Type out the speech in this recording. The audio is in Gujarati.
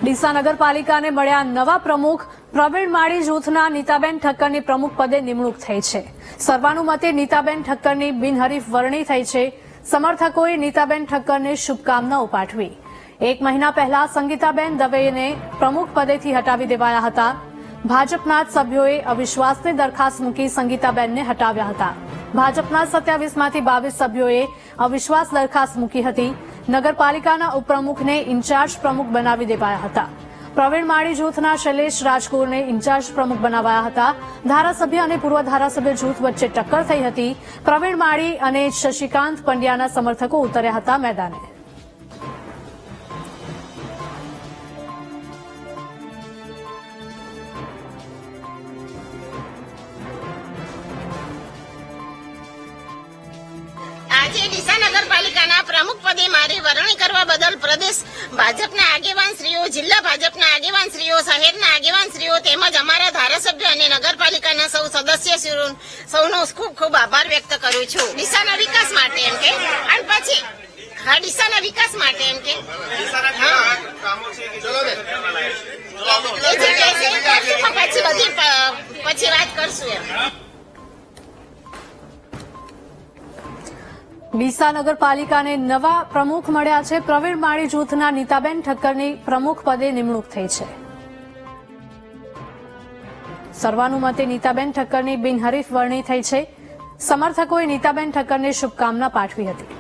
ડીસા નગરપાલિકાને મળ્યા નવા પ્રમુખ. પ્રવીણ માળી જૂથના નીતાબેન ઠક્કરની પ્રમુખ પદે નિમણૂક થઈ છે. સર્વાનુમતે નીતાબેન ઠક્કરની બિનહરીફ વરણી થઈ છે. સમર્થકોએ નીતાબેન ઠક્કરને શુભકામનાઓ પાઠવી. 1 મહિના પહેલા સંગીતાબેન દવેને પ્રમુખ પદેથી હટાવી દેવાયા હતા. ભાજપના જ સભ્યોએ અવિશ્વાસની દરખાસ્ત મૂકી સંગીતાબેનને હટાવ્યા હતા. ભાજપના 27માંથી 22 સભ્યોએ અવિશ્વાસ દરખાસ્ત મૂકી હતી. નગરપાલિકાના ઉપપ્રમુખને ઇન્ચાર્જ પ્રમુખ બનાવી દેવાયા હતા. પ્રવીણ માળી જૂથના શૈલેષ રાજકોરને ઇન્ચાર્જ પ્રમુખ બનાવાયા હતા. ધારાસભ્ય અને પૂર્વ ધારાસભ્ય જૂથ વચ્ચે ટક્કર થઈ હતી. પ્રવીણ માળી અને શશિકાંત પંડ્યાના સમર્થકો ઉતર્યા હતા મેદાને. આજે ડીસા નગરપાલિકાના પ્રમુખ પદે મારી વરણી કરવા બદલ પ્રદેશ ભાજપના આગેવાનશ્રીઓ, જિલ્લા ભાજપના આગેવાનશ્રીઓ, શહેરના આગેવાનશ્રીઓ તેમજ અમારા ધારાસભ્ય અને નગરપાલિકાના સૌ સદસ્યશ્રીઓ સૌનો ખૂબ ખૂબ આભાર વ્યક્ત કરું છું. ડીસાના વિકાસ માટે એમ કે અને પછી ડીસાના વિકાસ માટે એમ કે પછી વાત કરશું એમ. ડીસા નગરપાલિકાને નવા પ્રમુખ મળ્યા છે. પ્રવીણ માળી જૂથના નીતાબેન ઠક્કરની પ્રમુખ પદે નિમણૂક થઈ છે. સર્વાનુમતે નીતાબેન ઠક્કરની બિનહરીફ વરણી થઈ છે. સમર્થકોએ નીતાબેન ઠક્કરને શુભકામના પાઠવી હતી.